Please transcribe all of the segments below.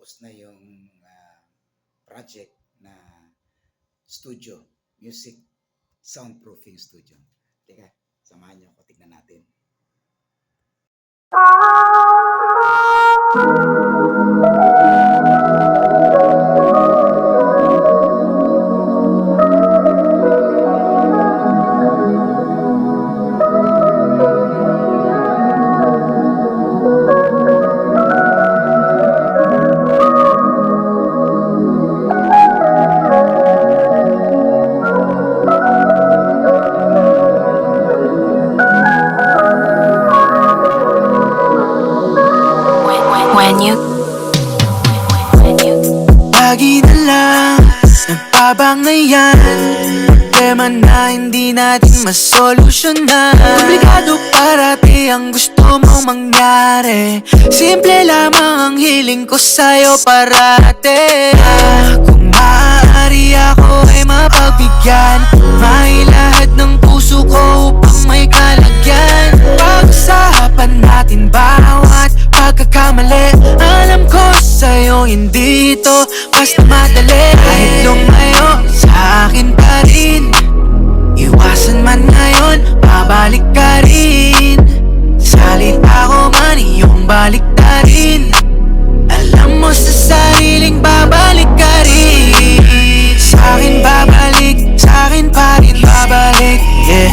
tapos na yung project na studio, music soundproofing studio. Teka, samahan niyo ako, tignan natin. Lagi na lang nagbabangayan, problema na hindi natin masolusyonan. Komplikado parati ang gusto mong mangyari, simple lamang ang hiling ko sa'yo parate. Kung maaari ako ay mapagbigyan, mailahat ng puso ko upang may kalagyan. Pag-usapan natin bawat pagkakamali, alam ko sa'yo hindi ito basta madali. Kahit lumayo sa akin pa rin, iwasan man ngayon, babalik ka rin. Salita ko man iyong balik ta rin, alam mo sa sariling babalik ka rin. Sa'kin babalik, sa'kin pa rin babalik, yeah.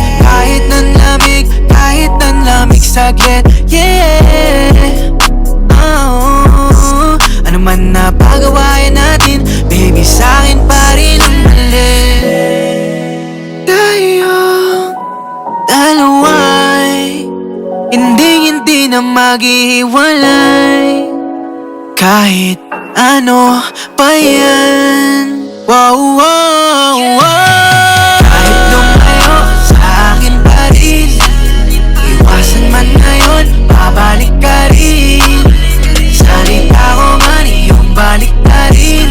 Kahit nanlamig saglit, yeah. Ano man na pagawain natin, baby, sa'kin pa rin ang mali. Tayong dalawa'y hindi na maghihiwalay, kahit ano pa yan. Wow, wow, wow. Kahit lumayo sa akin pa rin, iwasan man ngayon, babalik ka rin. Salita ko man iyong balik ka rin,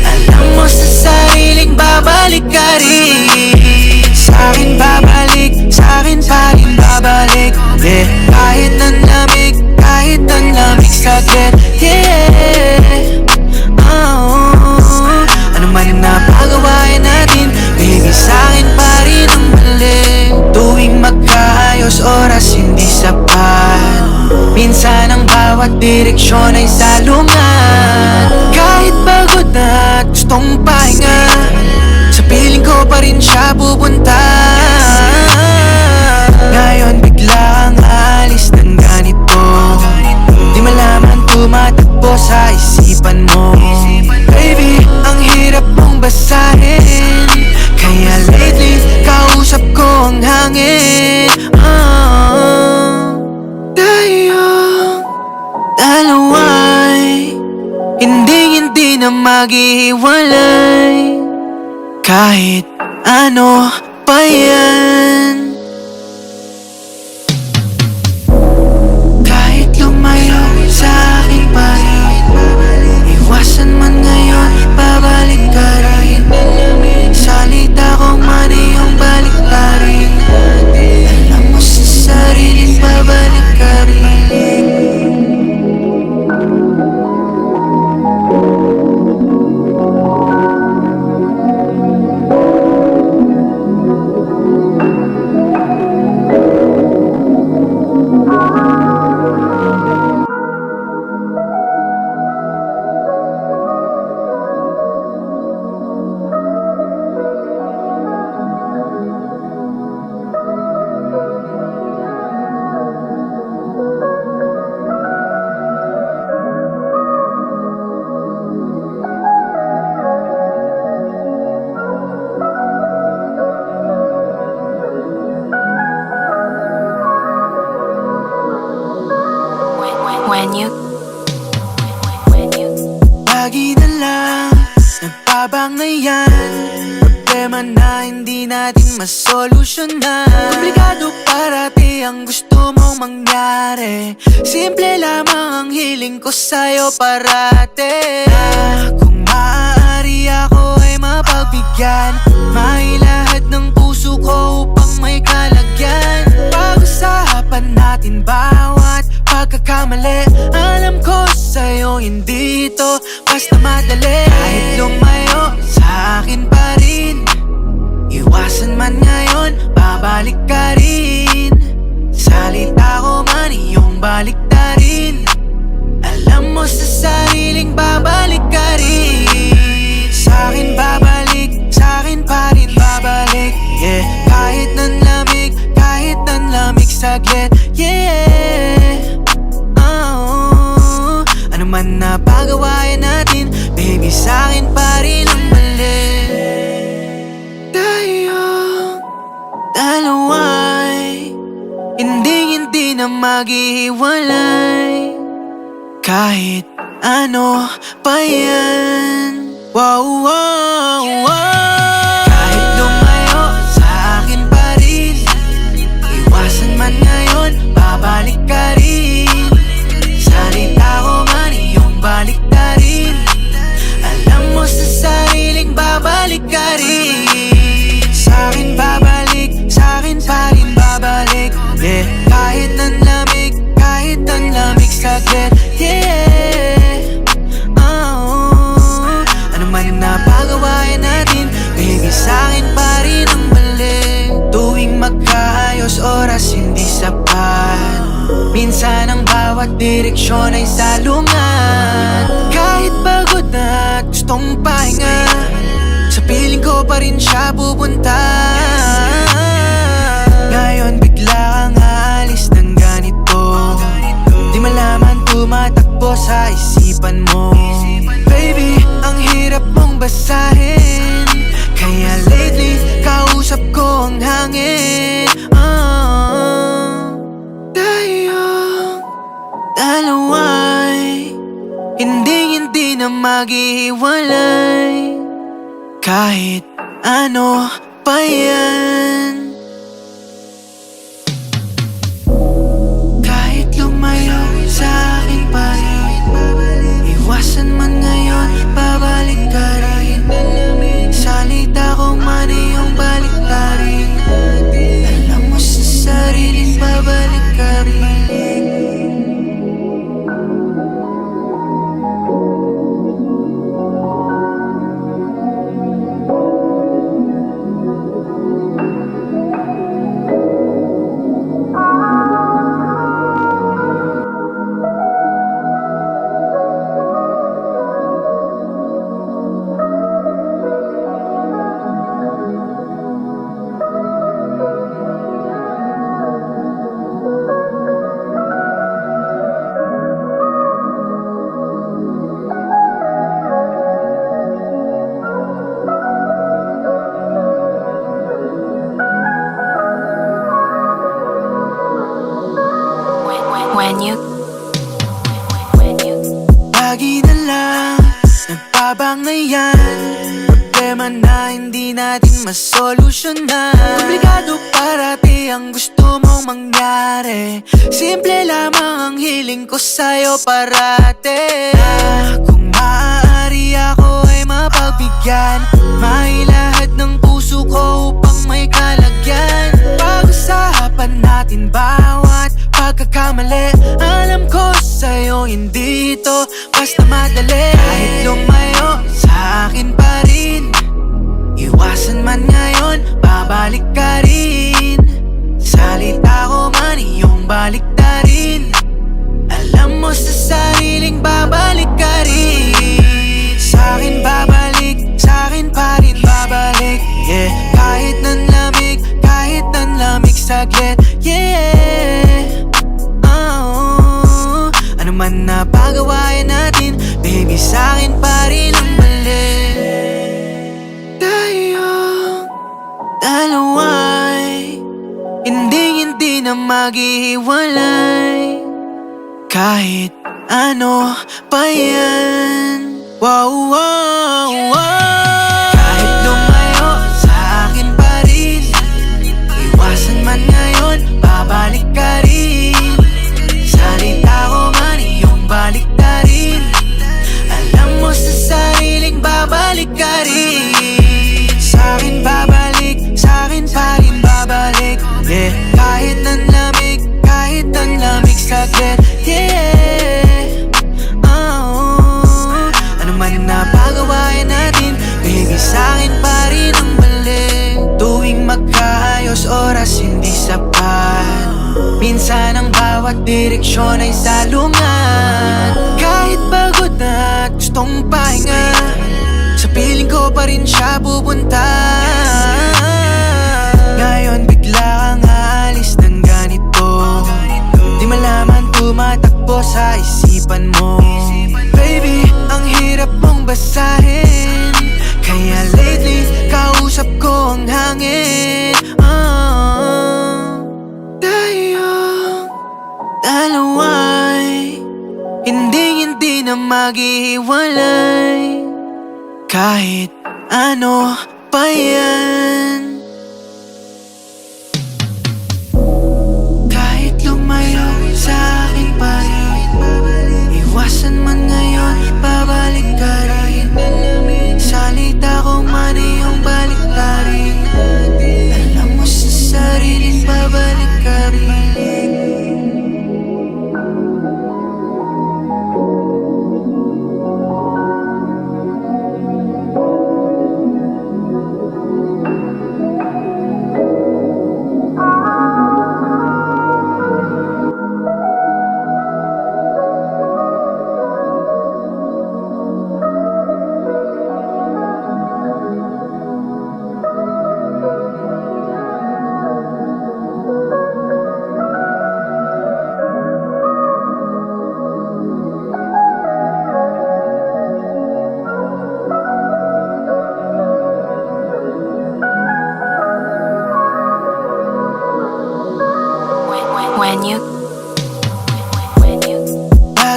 alam mo sa sariling babalik ka rin. Sa'kin babalik, sa'kin pa rin babalik, yeah. Kahit nanlamig saglit, yeah. Ano man na pagawain natin, baby, sa'kin pa rin ang mali. Tuwing magkaayos oras hindi sapat, minsan ang bawat direksyon ay salungan. Kahit pagod na at gustong pahinga, sa piling ko pa rin siya pupunta. Ngayon bigla ang alis ng ganito, di malaman tumatakbo sa isipan mo. Baby, ang hirap mong basahin, kaya lately kausap ko ang hangin. Tayong dalawa'y hindi na maghihiwalay, kahit ano pa yan. Kahit lumayo sa akin pa rin, iwasan man ngayon, babalik ka rin. Salita ko man iyong balik ka rin, alam mo sa sariling babalik ka rin. Lagi na lang nagbabangayan, problema na hindi natin masolusyonan. Komplikado parati ang gusto mong mangyari, simple lamang ang hiling ko sa'yo parate. Kung maaari ako ay mapagbigyan, mailahat ng puso ko upang may kalagyan. Pag-usapan natin bawat pagkakamali, alam ko sa'yo hindi ito basta madali. Kahit lumayo, sa akin pa rin. Iwasan man ngayon, babalik ka rin. Salita ko man, iyong balik na rin. Alam mo sa sariling babalik ka rin. Sa'kin babalik, sa'kin pa rin babalik. Yeah, kahit nanlamig saglit. Yeah, oh, ano man na pagawain natin, baby, sa'kin pa rin ang mali. Tayong dalawa'y hindi na maghihiwalay. Kahit ano pa yan. Wow, wow, wow. Kahit lumayo, sa akin pa rin. Iwasan man ngayon, babalik ka rin. Salita ko man, iyong balik na rin. Alam mo sa sariling babalik ka rin. Sa'kin babalik, sa'kin pa rin babalik. Yeah, kahit nanlamig saglit. Yeah, oh, ano man na pagawain natin, baby, sa'kin pa rin ang mali. Tuwing magkaayos, oras hindi sapat. Minsan ang bawat direksyon ay salungat. Kahit pagod na at gustong pahinga, sa piling ko pa rin siya pupunta. Ngayon bigla kang aalis ng ganito. Di malaman tumatakbo sa isipan mo. Baby, ang hirap mong basahin, kaya lately kausap ko ang hangin. Tayong dalawa'y hindi na maghihiwalay. Kahit ano pa yan. Kahit lumayo, sa akin pa rin. Iwasan man ngayon, babalik ka rin. Salita ko man, iyong balik ka rin. Alam mo sa sariling babalik ka rin. Lagi na lang nagbabangayan, problema na hindi natin masolusyonan. Komplikado parati ang gusto mong mangyari. Simple lamang ang hiling ko sa'yo parate. Kung maaari ako ay mapagbigyan, mailahad ng puso ko upang may kalagyan. Pag-usapan natin bawat pagkakamali. Alam ko sa'yo hindi ito basta madali. Kahit lumayo, sa akin pa rin. Iwasan man ngayon, babalik ka rin. Salita ko man, iyong balik na rin. Alam mo sa sariling babalik ka rin. Sa'kin babalik, sa'kin pa rin babalik. Yeah, kahit nanlamig saglit. Yeah, oh, ano man na pagawain natin, baby, sa'kin pa rin ang mali. Tayong dalawa'y hindi na maghihiwalay. Kahit ano pa yan. Wow, wow, wow. Kahit lumayo, sa akin pa rin. Iwasan man ngayon, babalik ka rin. Salita ko man, iyong balik na rin. Alam mo sa sariling babalik ka rin. Sa'kin babalik, sa'kin pa rin babalik. Yeah, kahit nanlamig saglit. Yeah, oh, ano man Minsan ang bawat direksyon ay salungat. Kahit pagod na at gustong pahinga, sa piling ko pa rin siya pupunta. Ngayon bigla kang aalis ng ganito, di malaman tumatakbo sa isipan mo. Baby, ang hirap mong basahin, kaya lately kausap ko ang hangin. Tayong dalawa'y hindi na maghihiwalay, kahit ano pa yan. Kahit lumayo sa akin pa rin, iwasan man ngayon, babalik ka rin. Salita ko man iyong balik ka rin. Alam mo sa sariling babalik ka rin.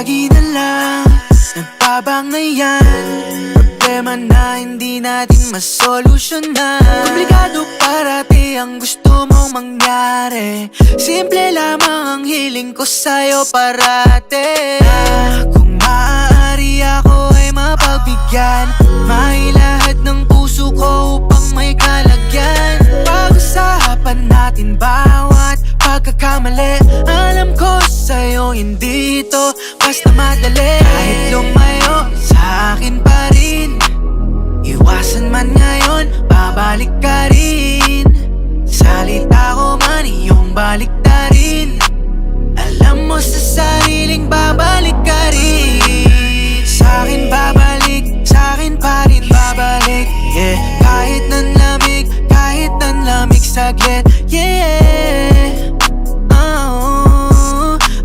Lagi na lang nagbabangayan, problema na hindi natin masolusyonan. Komplikado parati ang gusto mong mangyari, simple lamang ang hiling ko sa'yo parate. Kung maaari ako ay mapagbigyan, mailahat ng puso ko upang may kalagyan. Pag-usapan natin bawat pagkakamali, alam ko sa'yo hindi ito basta madali. Kahit lumayo sa akin pa rin, iwasan man ngayon, babalik ka rin. Salita ko man iyong balik na rin. Alam mo sa sariling babalik ka rin. Sa'kin babalik, sa'kin pa rin babalik. Yeah, kahit nanlamig saglit. Yeah,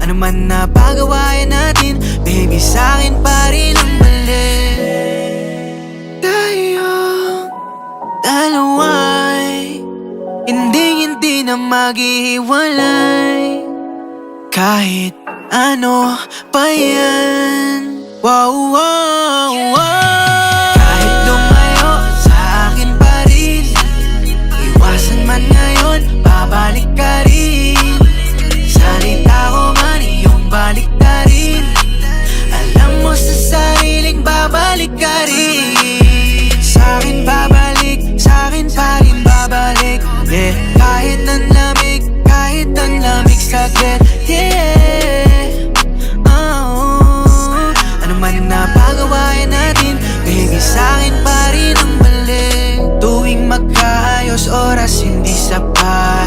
ano man na pagawain natin, baby, sa'kin pa rin ang balik. Tayong dalawa'y hindi na maghihiwalay, kahit ano pa yan. Wow, wow, wow. Kahit lumayo sa akin pa rin, iwasan man ngayon, babalik ka rin. Salita ko man iyong balik na rin. Alam mo sa sariling babalik ka rin. Sa'kin babalik, sa'kin pa rin babalik. Yeah, kahit nanlamig saglit. Yeah, ano man na pagawain natin, baby, sa'kin pa rin ang balik. Tuwing magkaayos, oras hindi sapat,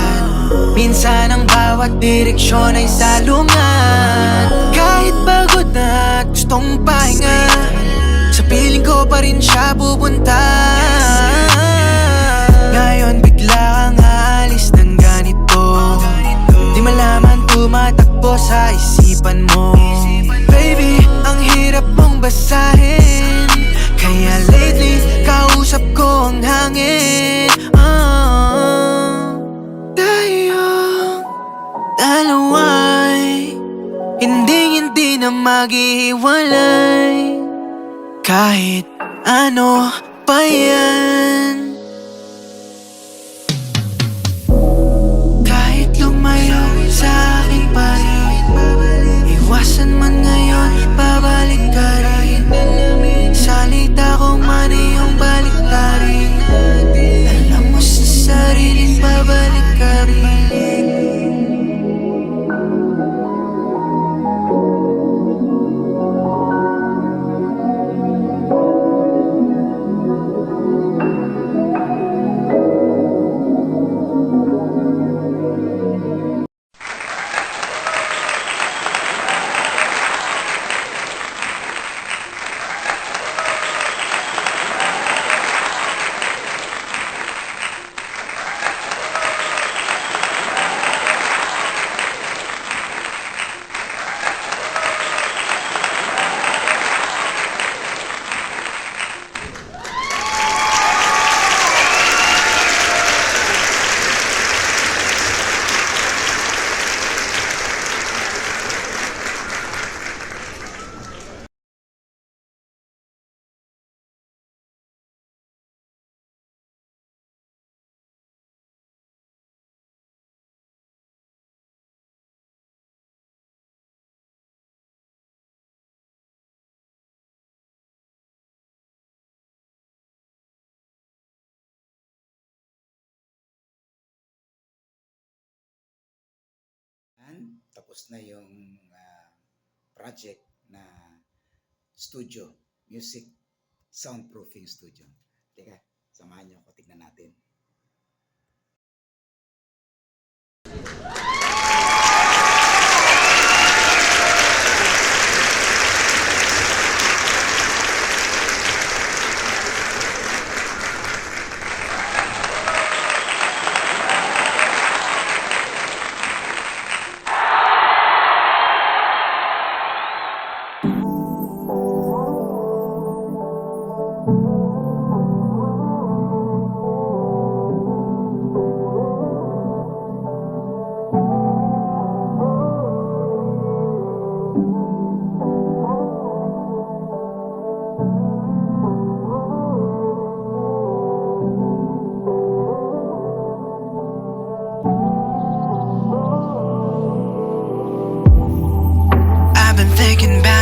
minsan ang bawat direksyon ay salungat. Kahit pagod na at gustong pahinga, sa piling ko pa rin siya pupunta. Ngayon bigla kang aalis ng ganito, di malaman tumatakbo sa isipan mo. Baby, ang hirap mong basahin, kaya lately kausap ko ang hangin. Tayong dalawa'y hindi na maghihiwalay, kahit ano pa yan. Kahit lumayo sa akin pa rin, iwasan man ngayon, babalik ka rin. Salita ko man iyong balik ka rin. Alam mo sa sariling babalik ka rin. tapos na yung project na studio, music soundproofing studio. Teka, samahan niyo ako, tignan natin. I've been thinking about